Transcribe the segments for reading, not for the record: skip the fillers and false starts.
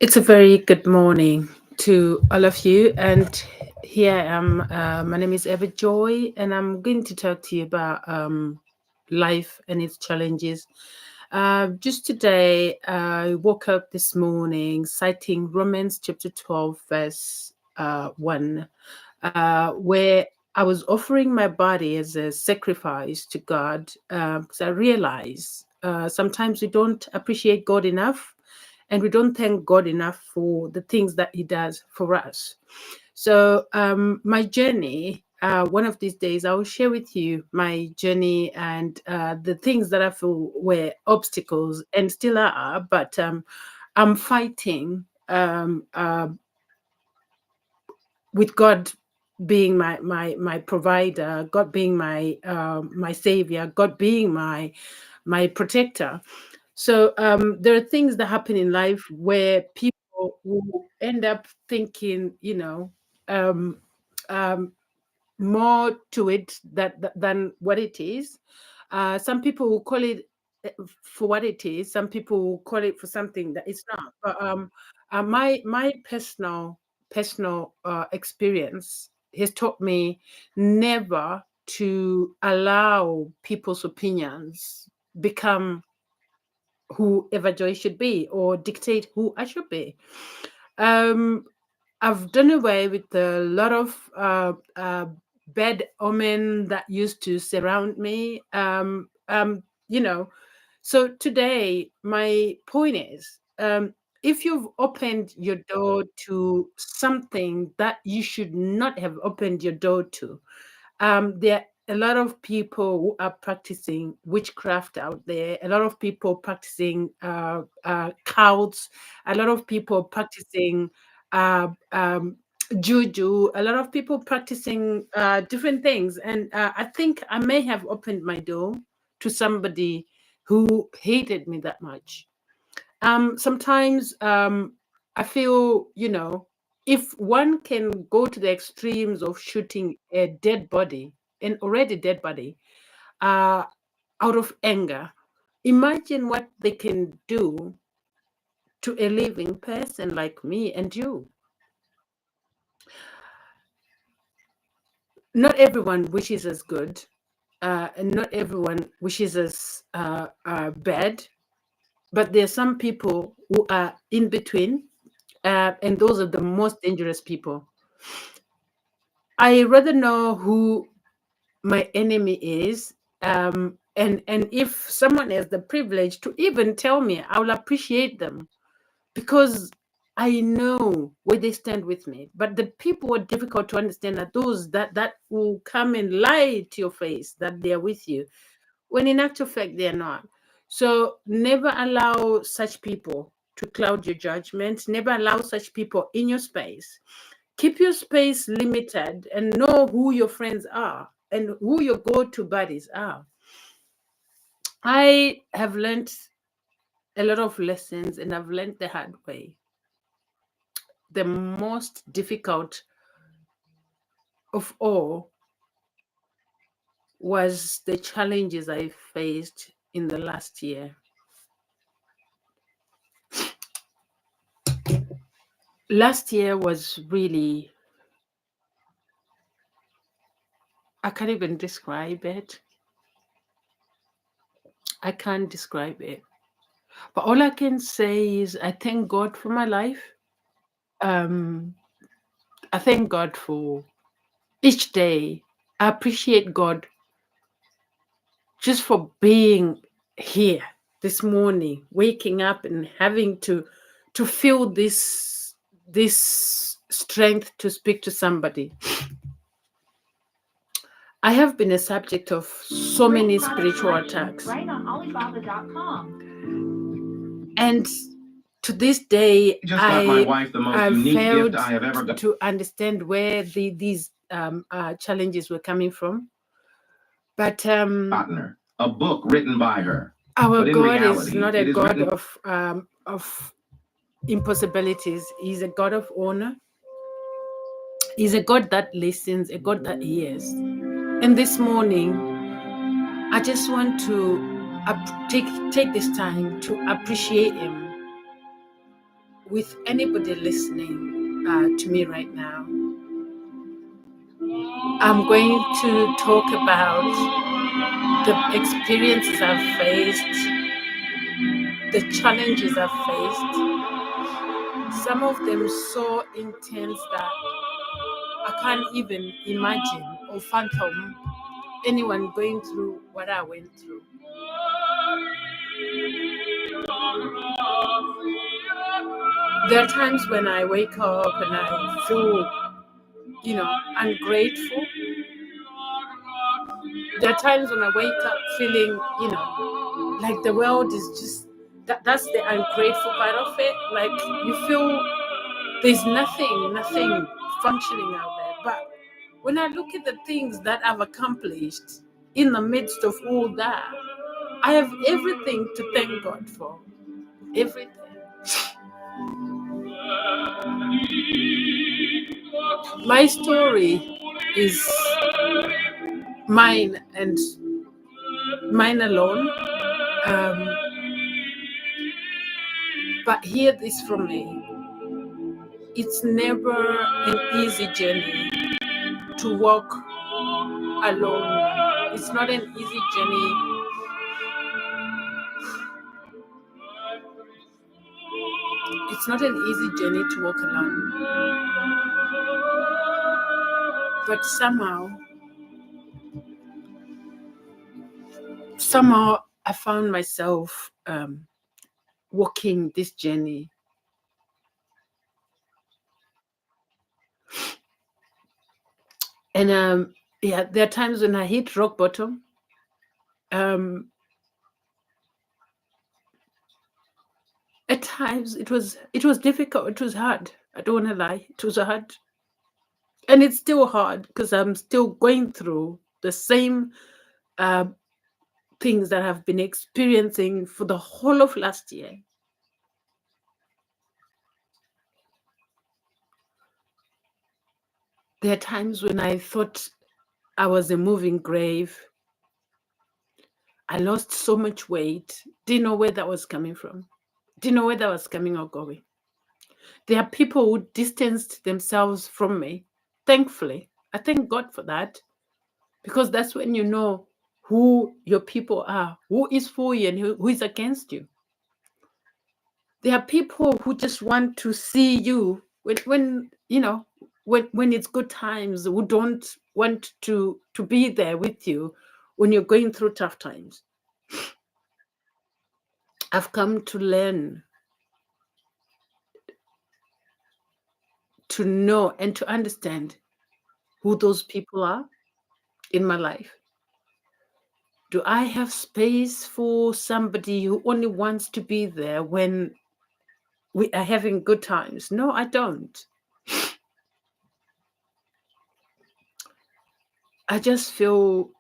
It's a very good morning to all of you. And here I am. My name is Eva Joy, and I'm going to talk to you about life and its challenges. Just today, I woke up this morning citing Romans chapter 12, verse 1, where I was offering my body as a sacrifice to God. Because I realize sometimes we don't appreciate God enough, and we don't thank God enough for the things that He does for us. So, my journey, one of these days, I will share with you my journey and the things that I feel were obstacles and still are, but I'm fighting with God being my provider, God being my savior, God being my protector. So there are things that happen in life where people will end up thinking, um, um, more to it than what it is. Some people will call it for what it is. Some people will call it for something that it's not. But my personal experience has taught me never to allow people's opinions become whoever Joy should be or dictate who I should be. Um, I've done away with a lot of bad omen that used to surround me. You know, so today my point is, if you've opened your door to something that you should not have opened your door to, there are a lot of people who are practicing witchcraft out there, a lot of people practicing cults, a lot of people practicing uh, um, juju, a lot of people practicing different things. And I think I may have opened my door to somebody who hated me that much. Sometimes I feel, if one can go to the extremes of shooting a dead body, an already dead body, uh, out of anger, imagine what they can do to a living person like me and you. Not everyone wishes us good, and not everyone wishes us bad, but there are some people who are in between, and those are the most dangerous people. I rather know who my enemy is, and if someone has the privilege to even tell me, I will appreciate them because I know where they stand with me. But the people who are difficult to understand are those that will come and lie to your face that they are with you, when in actual fact they are not. So never allow such people to cloud your judgment. Never allow such people in your space. Keep your space limited and know who your friends are and who your go-to buddies are. I have learned a lot of lessons and I've learned the hard way. The most difficult of all was the challenges I faced in the last year. Last year was really, I can't even describe it. I can't describe it. But all I can say is I thank God for my life. Um, I thank God for each day. I appreciate God just for being here this morning, waking up and having to feel this strength to speak to somebody. I have been a subject of so many spiritual attacks. Right on Alibaba.com. And to this day, Just got my wife the most unique failed gift I have ever got. to understand where these challenges were coming from. But Partner, a book written by her. our But in God is reality, not a it is God written of impossibilities. He's a God of honor. He's a God that listens, a God that hears. And this morning, I just want to take this time to appreciate Him with anybody listening to me right now, I'm going to talk about the experiences I've faced, the challenges I've faced, some of them so intense that I can't even imagine or fathom anyone going through what I went through. There are times when I wake up and I feel, ungrateful. There are times when I wake up feeling, like the world is just, that's the ungrateful part of it. Like you feel there's nothing functioning out there. But when I look at the things that I've accomplished in the midst of all that, I have everything to thank God for. Everything. My story is mine and mine alone. But hear this from me. It's never an easy journey to walk alone. It's not an easy journey. It's not an easy journey to walk alone. But somehow I found myself walking this journey. And there are times when I hit rock bottom. At times it was difficult. It was hard. I don't want to lie. It was hard. And it's still hard because I'm still going through the same things that I've been experiencing for the whole of last year. There are times when I thought I was a moving grave. I lost so much weight. Didn't know where that was coming from. Didn't know where that was coming or going. There are people who distanced themselves from me. Thankfully, I thank God for that, because that's when you know who your people are, who is for you and who is against you. There are people who just want to see you when it's good times, who don't want to be there with you when you're going through tough times. I've come to learn to know and to understand who those people are in my life. Do I have space for somebody who only wants to be there when we are having good times? No, I don't. I just feel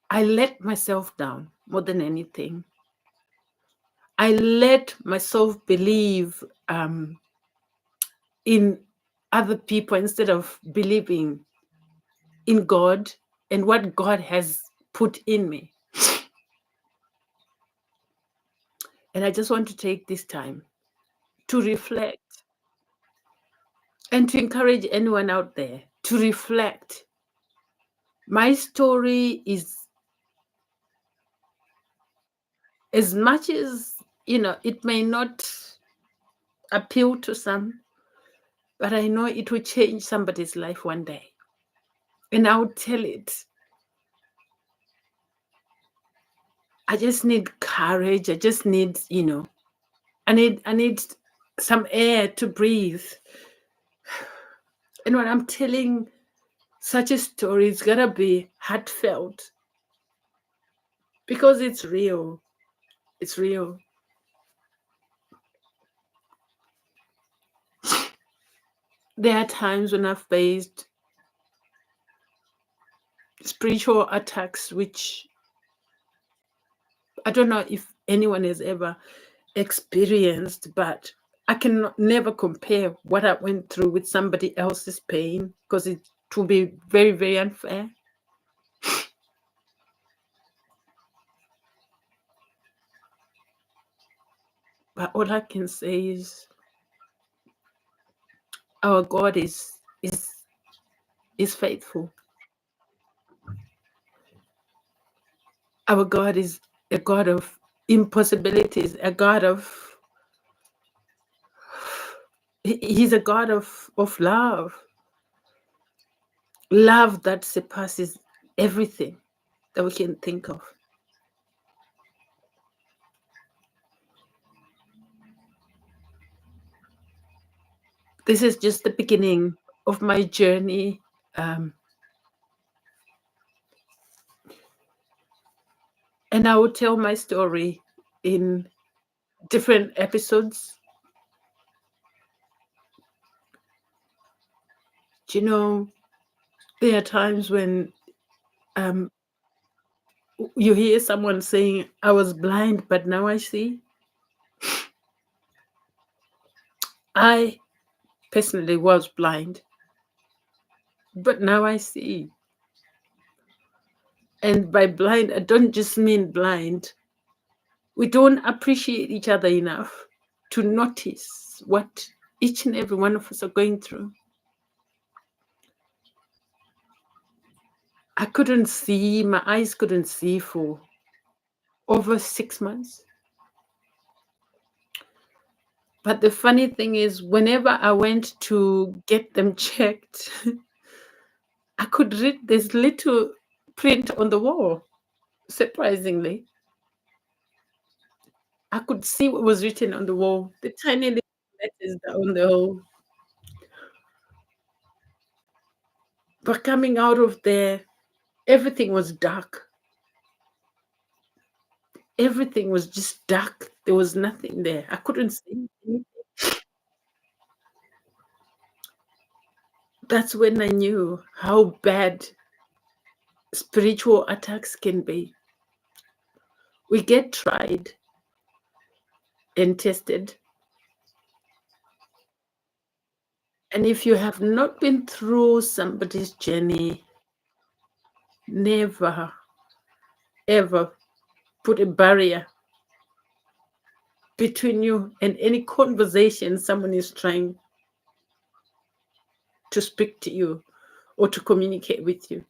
I let myself down more than anything. I let myself believe in other people instead of believing in God and what God has put in me. And I just want to take this time to reflect and to encourage anyone out there to reflect. My story is, as much as, it may not appeal to some, but I know it will change somebody's life one day. And I'll tell it. I just need courage. I just need, I need some air to breathe. And when I'm telling such a story, it's gotta be heartfelt, because it's real. It's real. There are times when I've faced spiritual attacks, which I don't know if anyone has ever experienced, but I can never compare what I went through with somebody else's pain, because it will be very, very unfair. But all I can say is our God is faithful. Our God is a God of impossibilities, a God of He's a God of love that surpasses everything that we can think of. This is just the beginning of my journey. Um, and I will tell my story in different episodes. Do you know, there are times when um, you hear someone saying, I was blind, but now I see. I personally was blind, but now I see. And by blind, I don't just mean blind. We don't appreciate each other enough to notice what each and every one of us are going through. I couldn't see, my eyes couldn't see for over 6 months. But the funny thing is, whenever I went to get them checked, I could read this little print on the wall, surprisingly. I could see what was written on the wall, the tiny little letters that on the wall. But coming out of there, everything was dark. Everything was just dark. There was nothing there. I couldn't see anything. That's when I knew how bad spiritual attacks can be. We get tried and tested. And if you have not been through somebody's journey, never, ever put a barrier between you and any conversation someone is trying to speak to you or to communicate with you.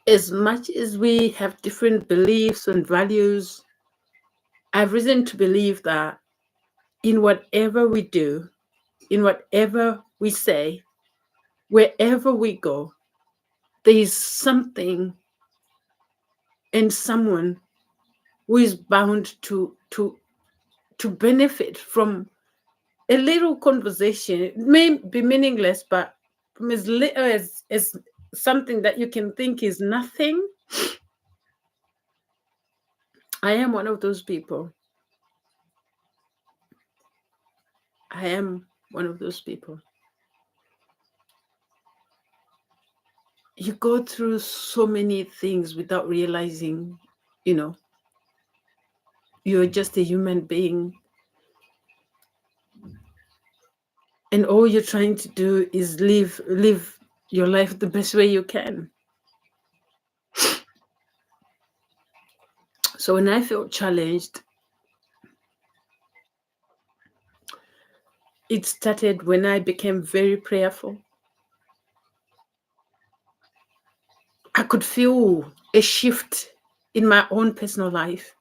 As much as we have different beliefs and values, I have reason to believe that in whatever we do, in whatever we say, wherever we go, there is something and someone who is bound to benefit from a little conversation. It may be meaningless, but from as little as something that you can think is nothing. I am one of those people. I am one of those people. You go through so many things without realizing, you know, you're just a human being. And all you're trying to do is live your life the best way you can. So when I felt challenged, it started when I became very prayerful. I could feel a shift in my own personal life.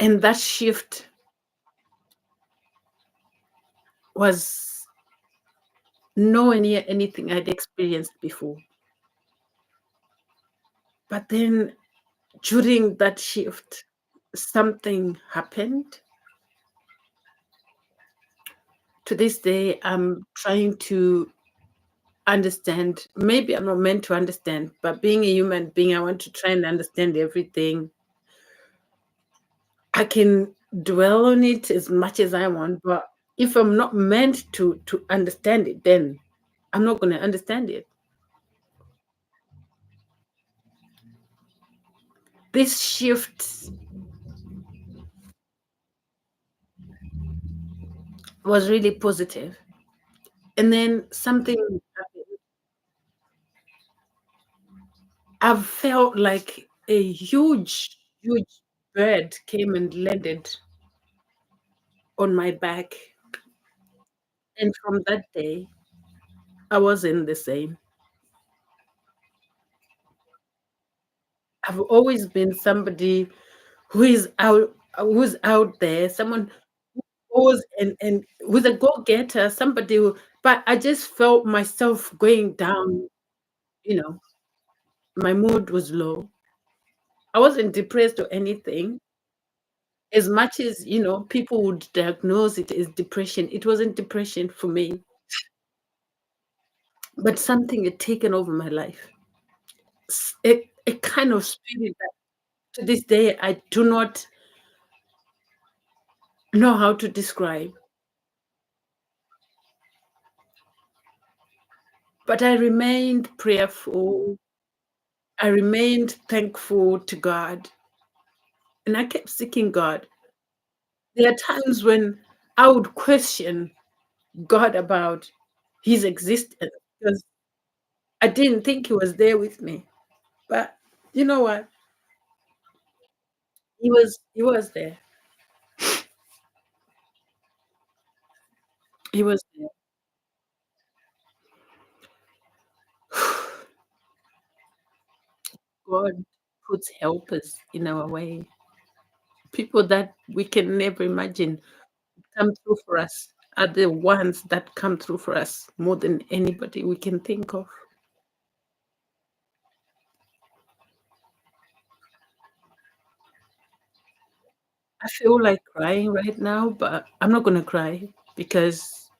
And that shift was nowhere near anything I'd experienced before. But then during that shift, something happened. To this day, I'm trying to understand. Maybe I'm not meant to understand, but being a human being, I want to try and understand everything. I can dwell on it as much as I want, but if I'm not meant to understand it, then I'm not going to understand it. This shift was really positive. And then something happened. I've felt like a huge bird came and landed on my back. And from that day, I wasn't the same. I've always been somebody who's out there, someone who goes and who's a go-getter, somebody who, but I just felt myself going down, you know, my mood was low. I wasn't depressed or anything. As much as, people would diagnose it as depression, it wasn't depression for me, but something had taken over my life. A kind of spirit that to this day I do not know how to describe. But I remained prayerful. I remained thankful to God, and I kept seeking God. There are times when I would question God about his existence because I didn't think he was there with me. But you know what? He was there. He was there. God puts helpers in our way. People that we can never imagine come through for us are the ones that come through for us more than anybody we can think of. I feel like crying right now, but I'm not gonna cry because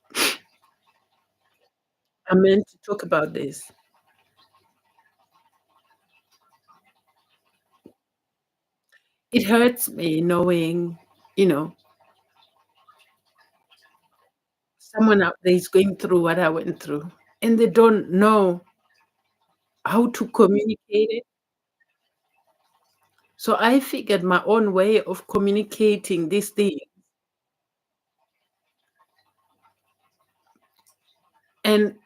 I'm meant to talk about this. It hurts me knowing, you know, someone out there is going through what I went through, and they don't know how to communicate it. So I figured my own way of communicating this thing. And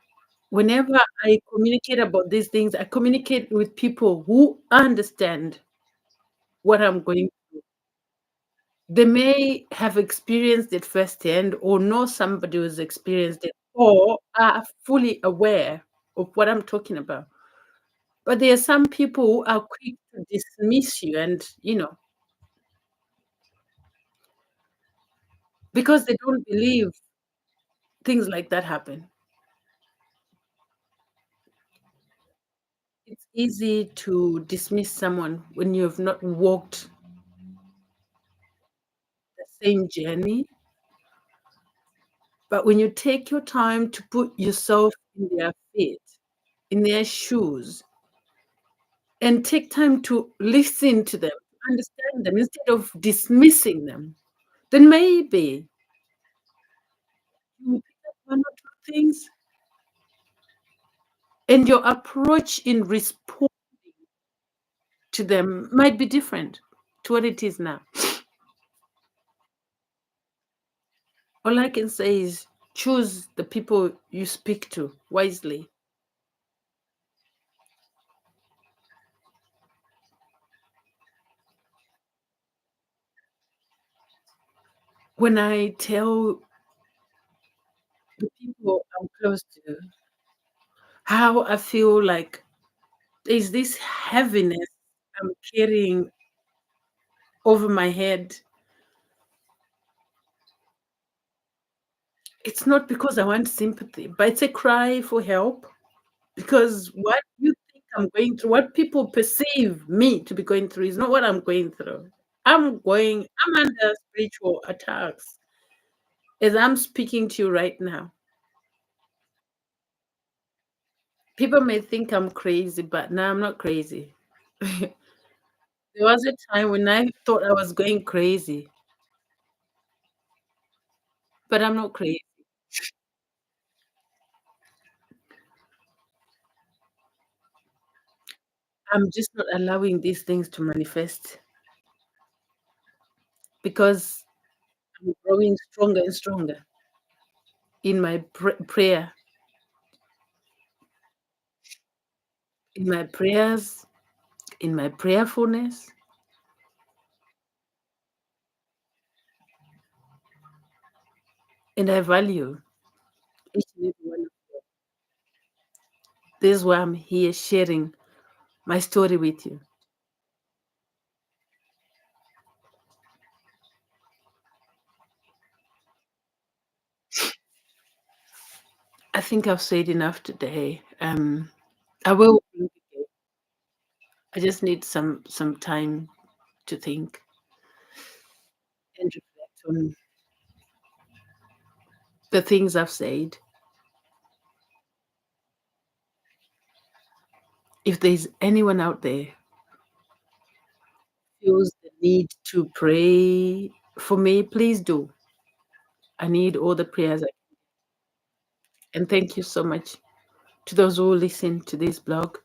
whenever I communicate about these things, I communicate with people who understand what I'm going. They may have experienced it firsthand or know somebody who's experienced it or are fully aware of what I'm talking about. But there are some people who are quick to dismiss you and, because they don't believe things like that happen. It's easy to dismiss someone when you have not walked the same journey. But when you take your time to put yourself in their feet, in their shoes, and take time to listen to them, understand them instead of dismissing them, then maybe you pick up one or two things and your approach in response to them might be different to what it is now. All I can say is choose the people you speak to wisely. When I tell the people I'm close to how I feel like there's this heaviness I'm carrying over my head, it's not because I want sympathy, but it's a cry for help because what you think I'm going through, what people perceive me to be going through is not what I'm going through. I'm under spiritual attacks as I'm speaking to you right now. People may think I'm crazy, but no, I'm not crazy. There was a time when I thought I was going crazy, but I'm not crazy. I'm just not allowing these things to manifest because I'm growing stronger and stronger in my prayer, in my prayers. in my prayerfulness. And I value each and every one of you. This is why I'm here sharing my story with you. I think I've said enough today. I will. I just need some time to think and reflect on the things I've said. If there's anyone out there who feels the need to pray for me, please do. I need all the prayers. And thank you so much to those who listen to this blog.